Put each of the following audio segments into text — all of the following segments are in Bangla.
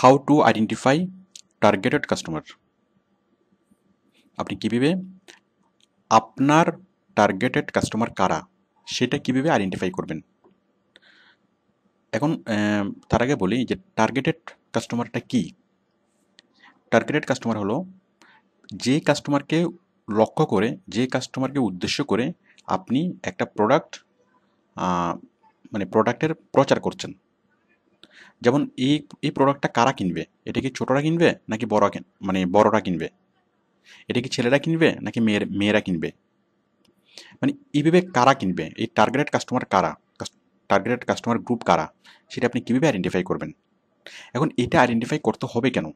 How to identify targeted customer. আপনি কীভাবে আপনার টার্গেটেড কাস্টমার কারা সেটা কীভাবে আইডেন্টিফাই করবেন। এখন তার আগে বলি যে টার্গেটেড কাস্টমারটা কি। টার্গেটেড কাস্টমার হলো যে কাস্টমারকে লক্ষ্য করে, যে কাস্টমারকে উদ্দেশ্য করে আপনি একটা প্রোডাক্ট মানে প্রোডাক্টের প্রচার করছেন। যেমন এই প্রোডাক্টটা কারা কিনবে, এটা কি ছোটরা কিনবে নাকি বড়রা কিনবে, এটা কি ছেলেরা কিনবে নাকি মেয়েরা কিনবে, মানে এইভাবে কারা কিনবে, এই টার্গেটেড কাস্টমার কারা, টার্গেটেড কাস্টমার গ্রুপ কারা, সেটা আপনি কীভাবে আইডেন্টিফাই করবেন। এখন এটা আইডেন্টিফাই করতে হবে কেন?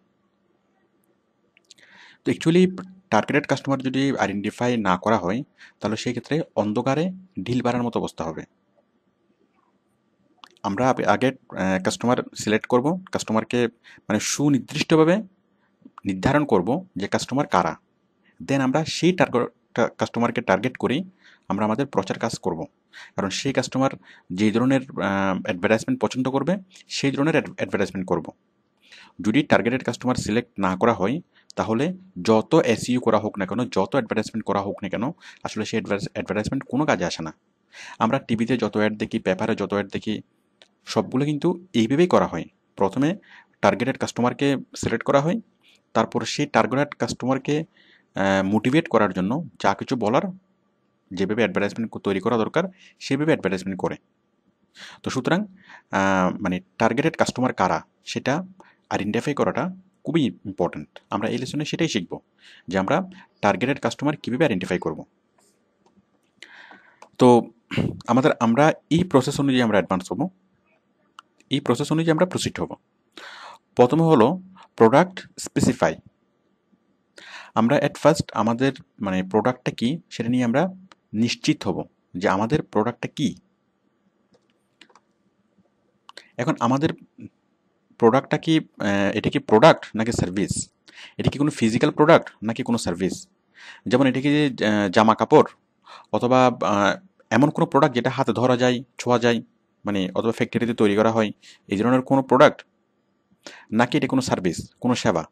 তো অ্যাকচুয়ালি টার্গেটেড কাস্টমার যদি আইডেন্টিফাই না করা হয় তাহলে সেই ক্ষেত্রে অন্ধকারে ঢিল বাড়ার মতো অবস্থা হবে। আমরা আগে কাস্টমার সিলেক্ট করব, কাস্টমারকে মানে সুনির্দিষ্টভাবে নির্ধারণ করব যে কাস্টমার কারা, দেন আমরা সেই কাস্টমারকে টার্গেট করেই আমরা আমাদের প্রচার কাজ করব। কারণ সেই কাস্টমার যে ধরনের অ্যাডভার্টাইজমেন্ট পছন্দ করবে সেই ধরনের অ্যাডভার্টাইজমেন্ট করব। যদি টার্গেটেড কাস্টমার সিলেক্ট না করা হয় তাহলে যত এসইও করা হোক না কেন, যত অ্যাডভার্টাইজমেন্ট করা হোক না কেন, আসলে সেই অ্যাডভার্টাইজমেন্ট কোনো কাজে আসে না। আমরা টিভিতে যত অ্যাড দেখি, পেপারে যত অ্যাড দেখি, সবগুলো কিন্তু এইভাবেই করা হয়। প্রথমে টার্গেটেড কাস্টমারকে সিলেক্ট করা হয়, তারপর সেই টার্গেটেড কাস্টমারকে মোটিভেট করার জন্য যা কিছু বলার, যেভাবে অ্যাডভার্টাইজমেন্ট তৈরি করা দরকার সেভাবে অ্যাডভার্টাইজমেন্ট করে। তো সুতরাং মানে টার্গেটেড কাস্টমার কারা সেটা আইডেন্টিফাই করাটা খুবই ইম্পর্ট্যান্ট। আমরা এই লেসনে সেটাই শিখব যে আমরা টার্গেটেড কাস্টমার কীভাবে আইডেন্টিফাই করব। তো আমরা এই প্রসেস অনুযায়ী আমরা অ্যাডভান্স হব, এই প্রসেস অনুযায়ী আমরা প্রসিড হব। প্রথমে হলো প্রোডাক্ট স্পেসিফাই। আমরা অ্যাট ফার্স্ট আমাদের মানে প্রোডাক্টটা কি সেটা নিয়ে আমরা নিশ্চিত হব যে আমাদের প্রোডাক্টটা কি। এখন আমাদের প্রোডাক্টটা কি, এটা কি প্রোডাক্ট নাকি সার্ভিস, এটা কি কোনো ফিজিক্যাল প্রোডাক্ট নাকি কোনো সার্ভিস। যেমন এটা কি জামা কাপড়, অথবা এমন কোনো প্রোডাক্ট যেটা হাতে ধরা যায়, ছোঁয়া যায়, মানে অথবা ফ্যাক্টরিতে তৈরি করা হয়, এই ধরনের কোনো প্রোডাক্ট, নাকি এটা কোনো সার্ভিস, কোনো সেবা।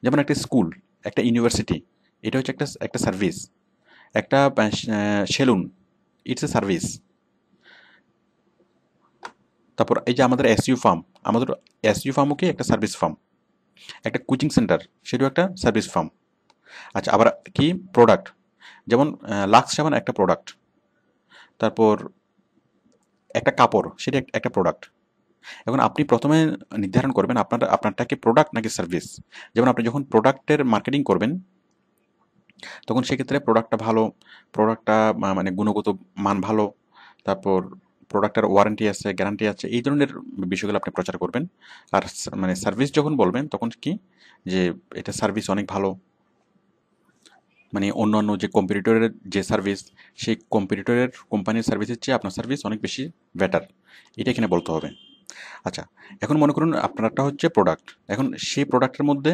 যেমন একটা স্কুল, একটা ইউনিভার্সিটি, এটা হচ্ছে একটা সার্ভিস। একটা সেলুন, ইটস এ সার্ভিস। তারপর এই যে আমাদের এসইউ ফার্ম, আমাদের এসইউ ফার্মও কি একটা সার্ভিস ফার্ম। একটা কোচিং সেন্টার, সেটাও একটা সার্ভিস ফার্ম। আচ্ছা, আবার কি প্রোডাক্ট, যেমন লাক্স সাবান একটা প্রোডাক্ট, তারপর একটা কাপড়, সেটা একটা প্রোডাক্ট। এখন আপনি প্রথমে নির্ধারণ করবেন আপনারটা কি প্রোডাক্ট নাকি সার্ভিস। যেমন আপনি যখন প্রোডাক্টের মার্কেটিং করবেন তখন সেক্ষেত্রে প্রোডাক্টটা ভালো, প্রোডাক্টটা মানে গুণগত মান ভালো, তারপর প্রোডাক্টের ওয়ারেন্টি আছে, গ্যারান্টি আছে, এই ধরনের বিষয়গুলো আপনি প্রচার করবেন। আর মানে সার্ভিস যখন বলবেন তখন কি যে এটা সার্ভিস অনেক ভালো, মানে অন্যান্য যে কম্পিটিটরের যে সার্ভিস, সেই কম্পিটিটরের কোম্পানির সার্ভিসের চেয়ে আপনার সার্ভিস অনেক বেশি বেটার, এটা এখানে বলতে হবে। আচ্ছা, এখন মনে করুন আপনারটা হচ্ছে প্রোডাক্ট। এখন সেই প্রোডাক্টের মধ্যে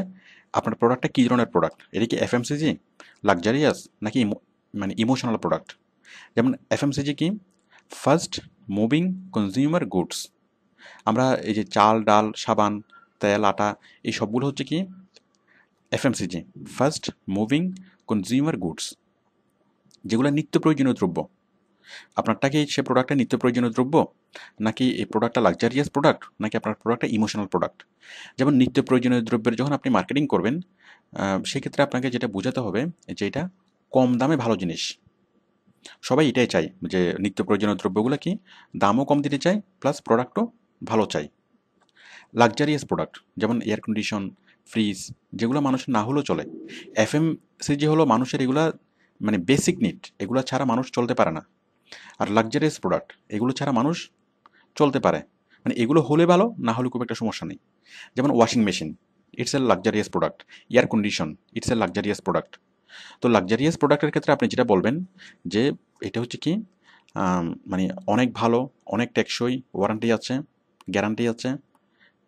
আপনার প্রোডাক্টটা কী ধরনের প্রোডাক্ট, এটা কি এফএমসিজি, লাক্সারিয়াস, নাকি মানে ইমোশনাল প্রোডাক্ট। যেমন এফএমসিজি কি, ফার্স্ট মুভিং কনজিউমার গুডস। আমরা এই যে চাল, ডাল, সাবান, তেল, আটা, এই সবগুলো হচ্ছে কি FMCG, first moving consumer goods, যেগুলো নিত্য প্রয়োজনীয় দ্রব্য। আপনারটা কি সে প্রোডাক্টটা নিত্য প্রয়োজনীয় দ্রব্য, নাকি এই প্রোডাক্টটা লাক্সারিয়াস প্রোডাক্ট, নাকি আপনার প্রোডাক্টটা ইমোশনাল প্রোডাক্ট। যেমন নিত্য প্রয়োজনীয় দ্রব্যের যখন আপনি মার্কেটিং করবেন সেক্ষেত্রে আপনাকে যেটা বোঝাতে হবে যে এটা কম দামে ভালো জিনিস। সবাই এটাই চাই যে নিত্য প্রয়োজনীয় দ্রব্যগুলো কি দামও কম দিতে চাই, প্লাস প্রোডাক্টও ভালো চাই। লাক্সারিয়াস প্রোডাক্ট যেমন এয়ার কন্ডিশন, ফ্রিজ, যেগুলো মানুষের না হলেও চলে। এফএমসিজি হলো মানুষের এগুলা মানে বেসিক নিড, এগুলো ছাড়া মানুষ চলতে পারে না। আর লাক্সারিয়াস প্রোডাক্ট এগুলো ছাড়া মানুষ চলতে পারে, মানে এগুলো হলে ভালো, না হলে খুব একটা সমস্যা নেই। যেমন washing machine, it's a luxurious product. Air condition, it's a luxurious product. তো লাক্সারিয়াস প্রোডাক্টের ক্ষেত্রে আপনি যেটা বলবেন যে এটা হচ্ছে কি মানে অনেক ভালো, অনেক টেকসই, ওয়ারেন্টি আছে, গ্যারান্টি আছে।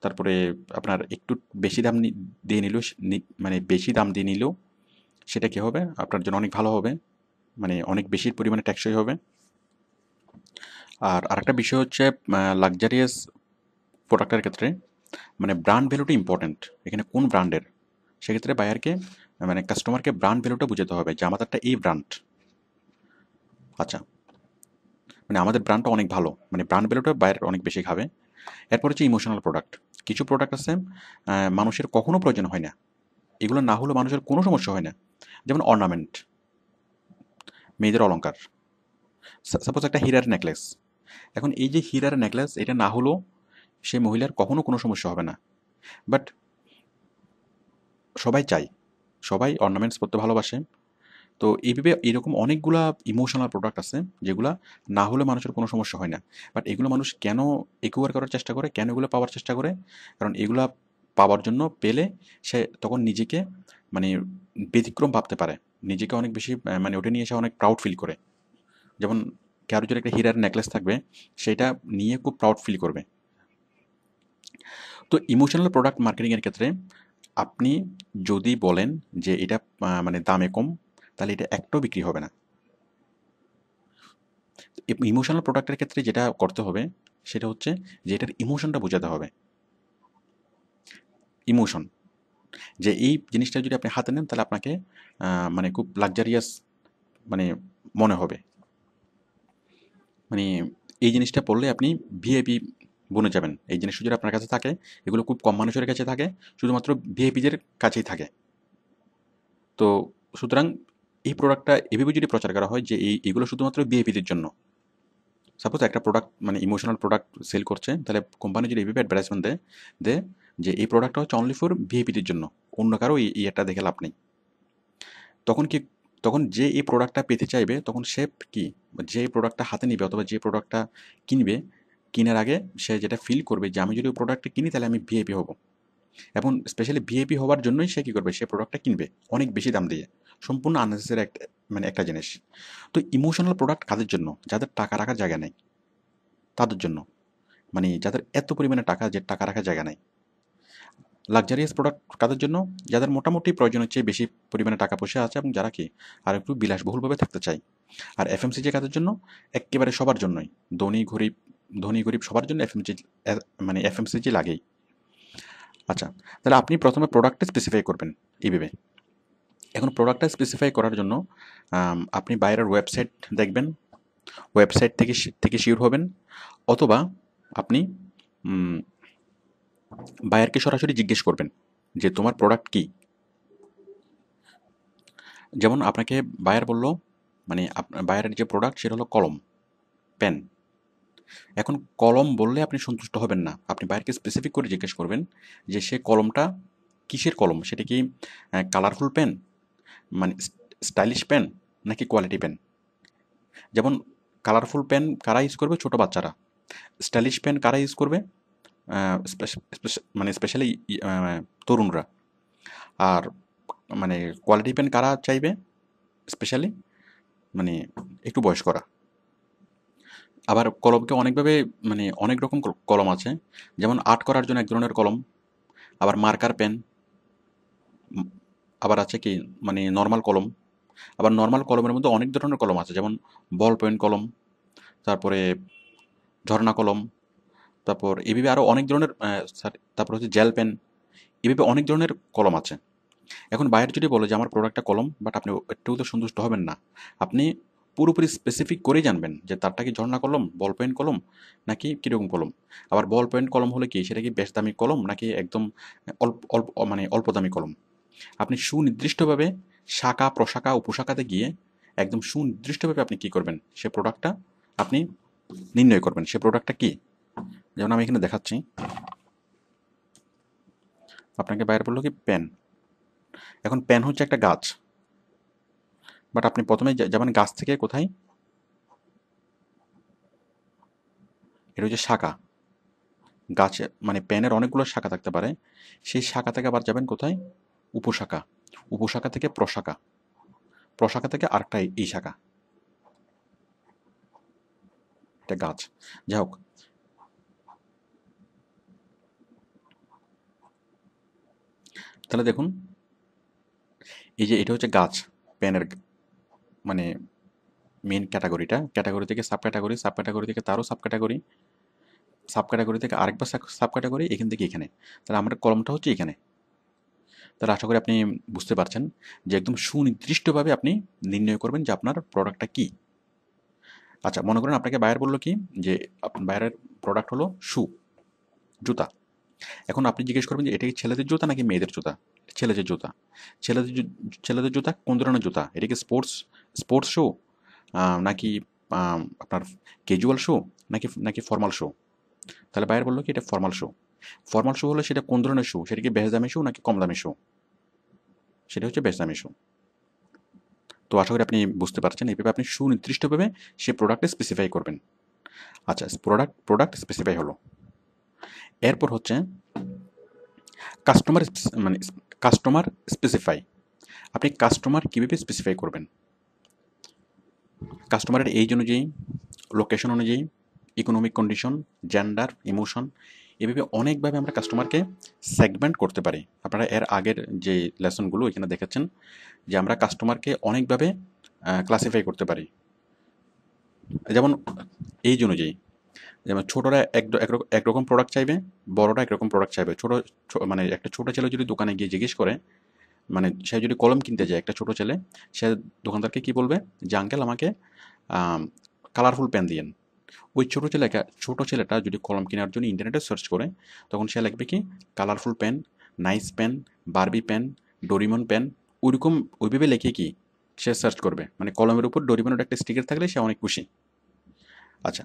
তারপরে আপনার একটু বেশি দাম দিয়ে নিলেও, মানে বেশি দাম দিয়ে নিলেও সেটা কী হবে, আপনার জন্য অনেক ভালো হবে, মানে অনেক বেশি পরিমাণে টেকসই হবে। আর আরেকটা বিষয় হচ্ছে লাক্সারিয়াস প্রোডাক্টের ক্ষেত্রে মানে ব্র্যান্ড ভ্যালুটা ইম্পর্ট্যান্ট, এখানে কোন ব্র্যান্ডের, সেক্ষেত্রে বায়ারকে মানে কাস্টমারকে ব্র্যান্ড ভ্যালুটা বুঝাতে হবে যে আমাদেরটা এই ব্র্যান্ড। আচ্ছা, মানে আমাদের ব্র্যান্ডটা অনেক ভালো, মানে ব্র্যান্ড ভ্যালুটা বায়ার অনেক বেশি খাবে। এরপর হচ্ছে ইমোশনাল প্রোডাক্ট। কিছু প্রোডাক্ট আছে মানুষের কখনো প্রয়োজন হয় না, এগুলো না হলে মানুষের কোনো সমস্যা হয় না। যেমন অর্নামেন্ট, মেয়েদের অলংকার। সাপোজ একটা হীরার নেকলেস, এখন এই যে হীরার নেকলেস এটা না হলেও সে মহিলার কখনো কোনো সমস্যা হবে না, বাট সবাই চায়, সবাই অর্নামেন্টস পরতে ভালোবাসে। তো এইভাবে এরকম অনেকগুলা ইমোশনাল প্রোডাক্ট আছে যেগুলা না হলে মানুষের কোনো সমস্যা হয় না, বাট এগুলো মানুষ কেন একুয়ার করার চেষ্টা করে, কেন এগুলো পাওয়ার চেষ্টা করে? কারণ এগুলা পাওয়ার জন্য পেলে সে তখন নিজেকে মানে ব্যতিক্রম ভাবতে পারে, নিজেকে অনেক বেশি মানে ওটা নিয়ে সে অনেক প্রাউড ফিল করে। যেমন কারোর যদি একটা হীরার নেকলেস থাকবে, সেটা নিয়ে খুব প্রাউড ফিল করবে। তো ইমোশনাল প্রোডাক্ট মার্কেটিংয়ের ক্ষেত্রে আপনি যদি বলেন যে এটা মানে দামে কম, তাহলে এটা একটাও বিক্রি হবে না। ইমোশনাল প্রোডাক্টের ক্ষেত্রে যেটা করতে হবে সেটা হচ্ছে যে এটার ইমোশনটা বোঝাতে হবে। ইমোশন, যে এই জিনিসটা যদি আপনি হাতে নেন তাহলে আপনাকে মানে খুব লাক্সারিয়াস মানে মনে হবে, মানে এই জিনিসটা পড়লে আপনি ভিআইপি বনে যাবেন। এই জিনিসটা যদি আপনার কাছে থাকে, এগুলো খুব কম মানুষের কাছে থাকে, শুধুমাত্র ভিআইপিদের কাছেই থাকে। তো সুতরাং এই প্রোডাক্টটা এভাবে যদি প্রচার করা হয় যে এগুলো শুধুমাত্র ভিআইপিদের জন্য। সাপোজ একটা প্রোডাক্ট মানে ইমোশনাল প্রোডাক্ট সেল করছে, তাহলে কোম্পানি যদি এভাবে অ্যাডভার্টাইজমেন্ট দেয় দেয় যে এই প্রোডাক্টটা হচ্ছে অনলি ফর ভিআইপিদের জন্য, অন্য কারো এই এটা দেখে লাভ নেই। তখন কি, তখন যে এই প্রোডাক্টটা পেতে চাইবে তখন সে কি, যে এই প্রোডাক্টটা হাতে নিবে অথবা যে প্রোডাক্টটা কিনবে, কেনার আগে সে যেটা ফিল করবে যে আমি যদি ওই প্রোডাক্টটা কিনি তাহলে আমি ভিআইপি হব, এবং স্পেশালি ভিআইপি হওয়ার জন্যই সে কী করবে, সে প্রোডাক্টটা কিনবে অনেক বেশি দাম দিয়ে। সম্পূর্ণ আননেসেসারি একটা মানে একটা জিনিস। তো ইমোশনাল প্রোডাক্ট কাদের জন্য? যাদের টাকা রাখার জায়গা নেই তাদের জন্য, মানে যাদের এত পরিমাণে টাকা যে টাকা রাখার জায়গা নেই। লাক্সারিয়াস প্রোডাক্ট কাদের জন্য? যাদের মোটামুটি প্রয়োজনের চেয়ে বেশি পরিমাণে টাকা পয়সা আছে এবং যারা কি আর একটু বিলাসবহুলভাবে থাকতে চায়। আর এফএমসিজি কাদের জন্য? একেবারে সবার জন্যই, ধনী গরিব সবার জন্য এফএমসিজি, মানে এফএমসিজি লাগেই। আচ্ছা, তাহলে আপনি প্রথমে প্রোডাক্টটা স্পেসিফাই করবেন এইভাবে। এখন প্রোডাক্টটা স্পেসিফাই করার জন্য আপনি বাইরের ওয়েবসাইট দেখবেন, ওয়েবসাইট থেকে শিওর হবেন, অথবা আপনি বায়ারকে সরাসরি জিজ্ঞেস করবেন যে তোমার প্রোডাক্ট কী। যেমন আপনাকে বায়ার বলল, মানে বায়ারের যে প্রোডাক্ট সেটা হলো কলম, পেন। এখন কলম বললে আপনি সন্তুষ্ট হবেন না, আপনি বায়ারকে স্পেসিফিক করে জিজ্ঞেস করবেন যে সে কলমটা কিসের কলম, সেটা কি কালারফুল পেন, মানে স্টাইলিশ পেন, নাকি কোয়ালিটি পেন। যেমন কালারফুল পেন কারা ইউজ করবে? ছোট বাচ্চারা। স্টাইলিশ পেন কারা ইউজ করবে? মানে স্পেশালি তরুণরা। আর মানে কোয়ালিটি পেন কারা চাইবে? স্পেশালি মানে একটু বয়স্করা। আবার কলমকে অনেকভাবে মানে অনেক রকম কলম আছে, যেমন আর্ট করার জন্য এক ধরনের কলম, আবার মার্কার পেন, আবার আছে কি মানে নর্মাল কলম। আবার নর্মাল কলমের মধ্যে অনেক ধরনের কলম আছে, যেমন বল পয়েন্ট কলম, তারপরে ঝর্ণা কলম, তারপর এভাবে আরও অনেক ধরনের তারপর হচ্ছে জেল পেন, এভাবে অনেক ধরনের কলম আছে। এখন বায়ার যদি বলে যে আমার প্রোডাক্টটা কলম, বাট আপনি একটু তো সন্তুষ্ট হবেন না, আপনি পুরোপুরি স্পেসিফিক করেই জানবেন যে তারটা কি ঝর্ণা কলম, বল পয়েন্ট কলম, নাকি কীরকম কলম। আবার বল পয়েন্ট কলম হলে কি সেটা কি বেশ দামি কলম, নাকি একদম অল্প অল্প মানে অল্প দামি কলম। আপনি সুনির্দিষ্টভাবে শাখা প্রশাখা উপশাখাতে গিয়ে একদম সুনির্দিষ্টভাবে আপনি কী করবেন, সে প্রোডাক্টটা আপনি নির্ণয় করবেন সে প্রোডাক্টটা কী। যেমন আমি এখানে দেখাচ্ছি, আপনাকে বাইরে বললো কি পেন। এখন পেন হচ্ছে একটা গাছ, বাট আপনি প্রথমে যাবেন গাছ থেকে কোথায়, এটা হচ্ছে শাখা। গাছে মানে পেনের অনেকগুলো শাখা থাকতে পারে, সেই শাখা থেকে আবার যাবেন কোথায়, উপশাখা। উপশাখা থেকে প্রশাখা, প্রশাখা থেকে আরেকটা এই শাখা, এটা গাছ। যাই হোক, তাহলে দেখুন এই যে এটা হচ্ছে গাছ, পেনের মানে মেন ক্যাটাগরি থেকে সাব ক্যাটাগরি, সাব ক্যাটাগরি থেকে তারও সাব ক্যাটাগরি। সাব ক্যাটাগরি থেকে আরেকবার সাব ক্যাটাগরি, এখান থেকে এখানে, তাহলে আমার কলমটা হচ্ছে এখানে। তাহলে আশা করি আপনি বুঝতে পারছেন যে একদম সুনির্দিষ্টভাবে আপনি নির্ণয় করবেন যে আপনার প্রোডাক্টটা কী। আচ্ছা, মনে করেন আপনাকে বায়ার বললো কি যে বায়ারের প্রোডাক্ট হলো শু, জুতা। এখন আপনি জিজ্ঞেস করবেন যে এটা কি ছেলেদের জুতা নাকি মেয়েদের জুতা? ছেলেদের জুতা। ছেলেদের জুতা কোন ধরনের জুতা? এটা কি স্পোর্টস স্পোর্টস শু, নাকি আপনার ক্যাজুয়াল শু, নাকি নাকি ফর্মাল শু? তাহলে বায়ার বললো কি এটা ফর্মাল শু। ফর্মাল শু হলে সেটা কোন ধরনের শু? সেটা কি বেশ দামি শু নাকি কম দামি শু? সেটা হচ্ছে বেশ দামি শু। তো আশা করি আপনি বুঝতে পারছেন, এইভাবে আপনি সুনির্দিষ্টভাবে সেই প্রোডাক্টে স্পেসিফাই করবেন। আচ্ছা, প্রোডাক্ট স্পেসিফাই হলো। এরপর হচ্ছে কাস্টমার, মানে কাস্টমার স্পেসিফাই। আপনি কাস্টমার কীভাবে স্পেসিফাই করবেন? কাস্টমারের এইজ অনুযায়ী, লোকেশন অনুযায়ী, ইকোনমিক কন্ডিশন, জেন্ডার, ইমোশন, এভাবে অনেকভাবে আমরা কাস্টমারকে সেগমেন্ট করতে পারি। আপনারা এর আগের যে লেসনগুলো এখানে দেখেছেন যে আমরা কাস্টমারকে অনেকভাবে ক্লাসিফাই করতে পারি। যেমন এইজ অনুযায়ী, যেমন ছোটরা একরকম প্রোডাক্ট চাইবে, বড়রা একরকম প্রোডাক্ট চাইবে। মানে একটা ছোট ছেলে যদি দোকানে গিয়ে জিজ্ঞেস করে, মানে সে যদি কলম কিনতে যায়, একটা ছোট ছেলে, সে দোকানদারকে কি বলবে যে আঙ্কেল আমাকে কালারফুল পেন দিয়েন। ওই ছোট ছেলেটা যদি কলম কেনার জন্য ইন্টারনেটে সার্চ করে, তখন সে লিখবে কি colourful pen, nice pen, Barbie pen, Doraemon pen, ওইভাবে লিখে কি সে সার্চ করবে। মানে কলমের উপর ডোরিমনের একটা স্টিকার থাকলে সে অনেক খুশি। আচ্ছা,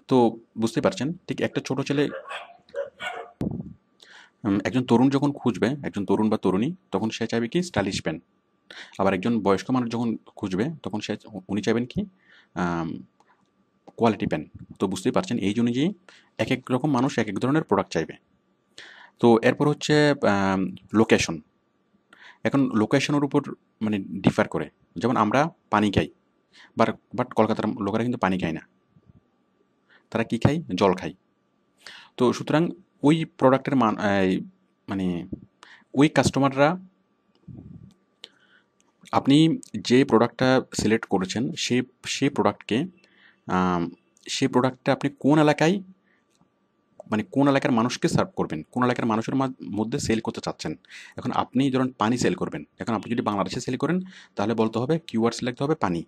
তো বুঝতে পারছেন, ঠিক একটা ছোট ছেলে, একজন তরুণ যখন খুঁজবে, একজন তরুণ বা তরুণী, তখন সে চাইবে কি স্টাইলিশ পেন। আবার একজন বয়স্ক মানুষ যখন খুঁজবে, তখন উনি চাইবেন কি কোয়ালিটি পেন। তো বুঝতেই পারছেন, এই অনুযায়ী এক এক রকম মানুষ এক এক ধরনের প্রোডাক্ট চাইবে। তো এরপর হচ্ছে লোকেশন। এখন লোকেশনের উপর মানে ডিফার করে। যেমন আমরা পানি খাই, বাট কলকাতার লোকেরা কিন্তু পানি খায় না, তারা কি খায়? জল খায়। তো সুতরাং ওই প্রোডাক্টের মানে ওই কাস্টমাররা, আপনি যে প্রোডাক্টটা সিলেক্ট করেছেন সেই প্রোডাক্টকে, সেই প্রোডাক্টটা আপনি কোন এলাকায়, মানে কোন এলাকার মানুষকে সার্ভ করবেন, কোন এলাকার মানুষের মধ্যে সেল করতে চাচ্ছেন। এখন আপনি ধরুন পানি সেল করবেন, এখন আপনি যদি বাংলাদেশে সেল করেন তাহলে বলতে হবে কিওয়ার্ডস লিখতে হবে পানি।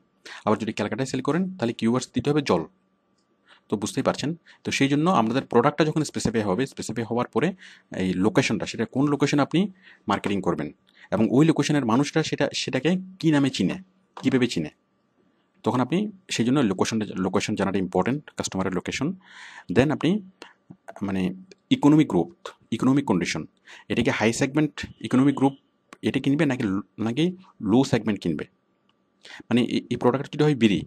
আবার যদি ক্যালকাটায় সেল করেন তাহলে কিওয়ার্ডস দিতে হবে জল। তো বুঝতেই পারছেন। তো সেই জন্য আমাদের প্রোডাক্টটা যখন স্পেসিফাই হবে, স্পেসিফাই হওয়ার পরে এই লোকেশনটা, সেটা কোন লোকেশনে আপনি মার্কেটিং করবেন এবং ওই লোকেশনের মানুষরা সেটাকে কী নামে চিনে, কীভাবে চিনে, তখন আপনি সেই জন্য লোকেশন জানাটা ইম্পর্টেন্ট, কাস্টমারের লোকেশন। দেন আপনি মানে ইকোনমিক গ্রুপ, ইকোনমিক কন্ডিশন, এটা কি হাই সেগমেন্ট ইকোনমিক গ্রুপ এটা কিনবে নাকি নাকি লো সেগমেন্ট কিনবে। মানে এই প্রোডাক্ট যদি হয় বিড়ি,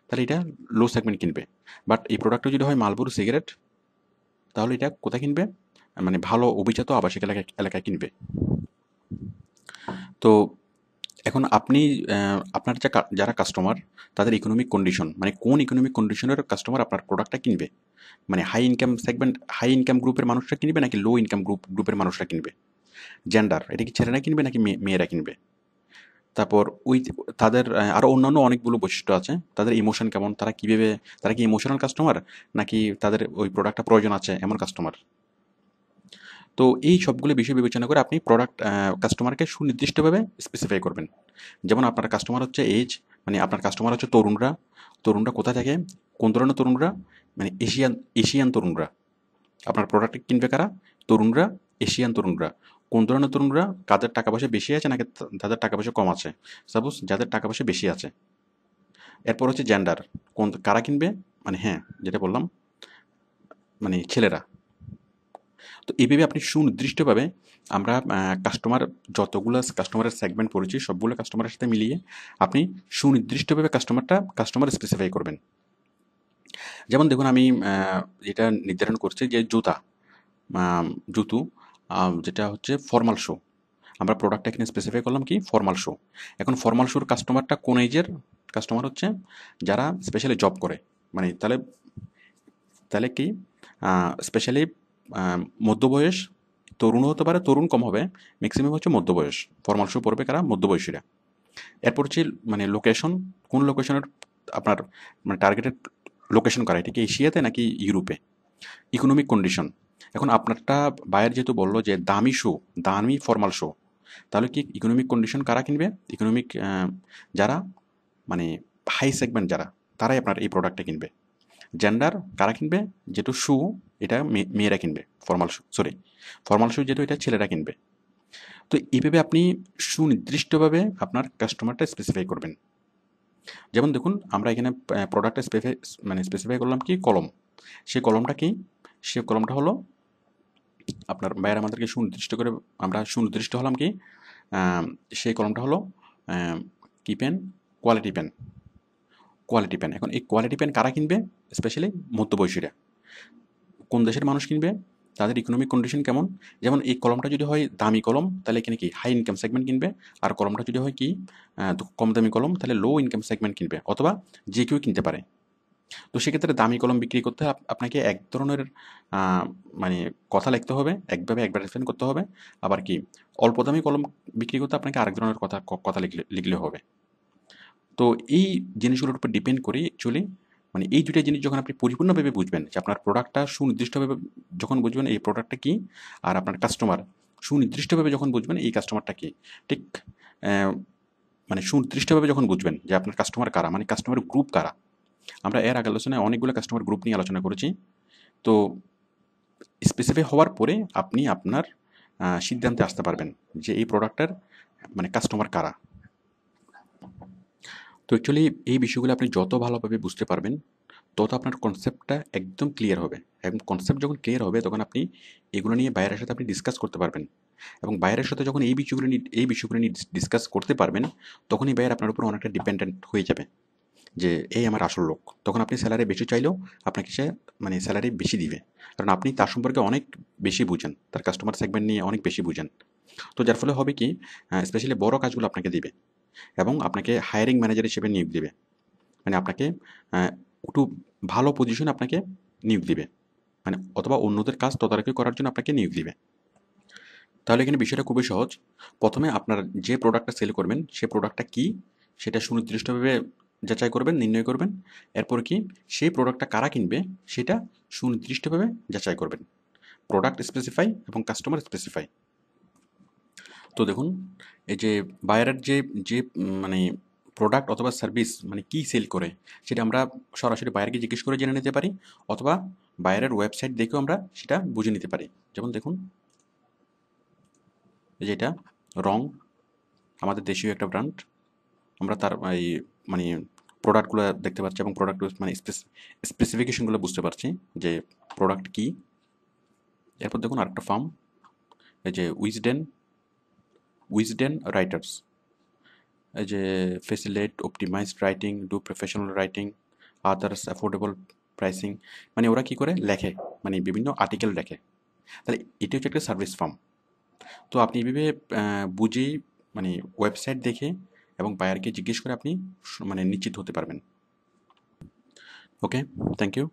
তাহলে এটা লো সেগমেন্ট কিনবে। বাট এই প্রোডাক্টটা যদি হয় মালবুরু সিগারেট, তাহলে এটা কোথায় কিনবে? মানে ভালো অভিজাত আবাসিক এলাকায় কিনবে। তো এখন আপনি আপনার যারা কাস্টমার, তাদের ইকোনমিক কন্ডিশন, মানে কোন ইকোনমিক কন্ডিশনের কাস্টমার আপনার প্রোডাক্টটা কিনবে। মানে high income segment, high income গ্রুপের মানুষরা কিনবে নাকি লো ইনকাম গ্রুপের মানুষরা কিনবে। জেন্ডার, এটা কি ছেলেরা কিনবে নাকি মেয়েরা কিনবে। তারপর তাদের আরও অন্যান্য অনেকগুলো বৈশিষ্ট্য আছে। তাদের ইমোশন কেমন, তারা কি ইমোশনাল কাস্টমার নাকি তাদের ওই প্রোডাক্টটা প্রয়োজন আছে এমন কাস্টমার। তো এই সবগুলো বিষয় বিবেচনা করে আপনি কাস্টমারকে সুনির্দিষ্টভাবে স্পেসিফাই করবেন। যেমন আপনার কাস্টমার হচ্ছে এজ, মানে আপনার কাস্টমার হচ্ছে তরুণরা। তরুণরা কোথায় থাকে, কোন ধরনের তরুণরা? মানে এশিয়ান তরুণরা। আপনার প্রোডাক্ট কিনবে কারা? তরুণরা, এশিয়ান তরুণরা। কোন ধরনের তরুণরা? কাদের টাকা পয়সা বেশি আছে নাকি তাদের টাকা পয়সা কম আছে। সাপোজ যাদের টাকা পয়সা বেশি আছে। এরপর হচ্ছে জেন্ডার, কারা কিনবে, মানে হ্যাঁ যেটা বললাম, মানে ছেলেরা। তো এইভাবে আপনি সুনির্দিষ্টভাবে আমরা কাস্টমারের সেগমেন্ট পড়েছি, সবগুলো কাস্টমারের সাথে মিলিয়ে আপনি সুনির্দিষ্টভাবে কাস্টমার স্পেসিফাই করবেন। যেমন দেখুন, আমি যেটা নির্ধারণ করছি যে জুতো, যেটা হচ্ছে ফর্মাল শু। আমরা প্রোডাক্টটা এখানে স্পেসিফাই করলাম কি ফর্মাল শু। এখন ফর্মাল শুর কাস্টমারটা কোন এজের কাস্টমার হচ্ছে? যারা স্পেশালি জব করে। মানে তাহলে কি স্পেশালি মধ্যবয়স, তরুণও হতে পারে, তরুণ কম হবে, ম্যাক্সিমাম হচ্ছে মধ্যবয়স। ফর্মাল শু পরবে কারা? মধ্যবয়সীরা। এরপর হচ্ছে মানে লোকেশন, কোন লোকেশনের আপনার মানে টার্গেটেড লোকেশন করা, এটা কি এশিয়াতে নাকি ইউরোপে। Economic condition. এখন আপনারটা বায়ার যেহেতু বললো যে দামি শু, দামি ফর্মাল শু, তাহলে কি ইকোনমিক কন্ডিশন কারা কিনবে? ইকোনমিক যারা মানে হাই সেগমেন্ট যারা, তারাই আপনার এই প্রোডাক্টটা কিনবে। জেন্ডার কারা কিনবে? যেহেতু শু এটা মেয়েরা কিনবে, formal shoe, sorry formal shoe যেহেতু এটা ছেলেরা কিনবে। তো এইভাবে আপনি সুনির্দিষ্টভাবে আপনার কাস্টমারটা স্পেসিফাই করবেন। যেমন দেখুন আমরা এখানে প্রোডাক্টটা স্পেসিফাই করলাম কি কলম। সেই কলমটা কি? সে কলমটা হলো আপনার বাইরে আমাদেরকে আমরা সুনির্দিষ্ট হলাম কি সেই কলমটা হলো কি pen? Quality pen. Quality pen. এখন এই কোয়ালিটি পেন কারা কিনবে? স্পেশালি মধ্যবয়সীরা। কোন দেশের মানুষ কিনবে? তাদের ইকোনমিক কন্ডিশন কেমন? যেমন এই কলমটা যদি হয় দামি কলম, তাহলে এখানে কি হাই ইনকাম সেগমেন্ট কিনবে। আর কলমটা যদি হয় কি কম দামি কলম, তাহলে লো ইনকাম সেগমেন্ট কিনবে, অথবা যে কেউ কিনতে পারে। তো সেক্ষেত্রে দামি কলম বিক্রি করতে আপনাকে এক ধরনের মানে কথা লিখতে হবে, একভাবে অ্যাডভার্টাইজমেন্ট করতে হবে। আবার কি অল্প দামি কলম বিক্রি করতে আপনাকে আরেক ধরনের কথা লিখলে হবে। তো এই জিনিসগুলোর উপর ডিপেন্ড করে অ্যাকচুয়ালি এই দুইটা জিনিস যখন আপনি পরিপূর্ণভাবে বুঝবেন যে আপনার প্রোডাক্টটা সুনির্দিষ্টভাবে যখন বুঝবেন এই প্রোডাক্টটা কী, আর আপনার কাস্টমার সুনির্দিষ্টভাবে যখন বুঝবেন এই কাস্টমারটা কী, ঠিক সুনির্দিষ্টভাবে যখন বুঝবেন যে আপনার কাস্টমার কারা, কাস্টমার গ্রুপ কারা। আমরা এর আগে আলোচনায় অনেকগুলো কাস্টমার গ্রুপ নিয়ে আলোচনা করেছি। তো স্পেসিফাই হওয়ার পরে আপনি আপনার সিদ্ধান্তে আসতে পারবেন যে এই প্রোডাক্টটার কাস্টমার কারা। তো অ্যাকচুয়ালি এই বিষয়গুলো আপনি যত ভালোভাবে বুঝতে পারবেন, তত আপনার কনসেপ্টটা একদম ক্লিয়ার হবে। এবং কনসেপ্ট যখন ক্লিয়ার হবে, তখন আপনি এগুলো নিয়ে বাইরের সাথে আপনি ডিসকাস করতে পারবেন। এবং বাইরের সাথে যখন এই বিষয়গুলো নিয়ে ডিসকাস করতে পারবেন, তখনই বাইরে আপনার উপর অনেকটা ডিপেন্ডেন্ট হয়ে যাবে যে এই আমার আসল লোক। তখন আপনি স্যালারি বেশি চাইলেও আপনাকে সে স্যালারি বেশি দিবে, কারণ আপনি তার সম্পর্কে অনেক বেশি বুঝেন, তার কাস্টমার সেগমেন্ট নিয়ে অনেক বেশি বুঝেন। তো যার ফলে হবে কি, স্পেশালি বড় কাজগুলো আপনাকে দিবে এবং আপনাকে হায়ারিং ম্যানেজার হিসেবে নিয়োগ দিবে। আপনাকে একটু ভালো পজিশনে আপনাকে নিয়োগ দিবে, অথবা অন্যদের কাজ তদারকি করার জন্য আপনাকে নিয়োগ দিবে। তাহলে এখানে বিষয়টা খুবই সহজ। প্রথমে আপনার যে প্রোডাক্টটা সেল করবেন সে প্রোডাক্টটা কী সেটা সুনির্দিষ্টভাবে যাচাই করবেন, নির্ণয় করবেন। এরপর কি সেই প্রোডাক্টটা কারা কিনবে সেটা সুনির্দিষ্টভাবে যাচাই করবেন। প্রোডাক্ট স্পেসিফাই এবং কাস্টমার স্পেসিফাই। তো দেখুন, এই যে বায়ারের যে যে প্রোডাক্ট অথবা সার্ভিস কী সেল করে, সেটা আমরা সরাসরি বায়ারকে জিজ্ঞেস করে জেনে নিতে পারি, অথবা বায়ারের ওয়েবসাইট দেখেও আমরা সেটা বুঝে নিতে পারি। যেমন দেখুন, যেটা রং, আমাদের দেশীয় একটা ব্র্যান্ড। আমরা তার এই প্রোডাক্টগুলো দেখতে পাচ্ছি এবং প্রোডাক্ট স্পেসিফিকেশনগুলো বুঝতে পারছি যে প্রোডাক্ট কী। এরপর দেখুন আরেকটা ফার্ম, এই যে উইজডেন রাইটার্স, এই যে facilitate optimised writing, do professional writing, others affordable pricing. ওরা কী করে লেখে, বিভিন্ন আর্টিকেল লেখে। তাহলে এটি হচ্ছে একটা সার্ভিস ফার্ম। তো আপনি এইভাবে বুঝেই ওয়েবসাইট দেখে এবং বায়ারকে জিজ্ঞেস করে আপনি নিশ্চিত হতে পারবেন। ওকে, থ্যাংক ইউ।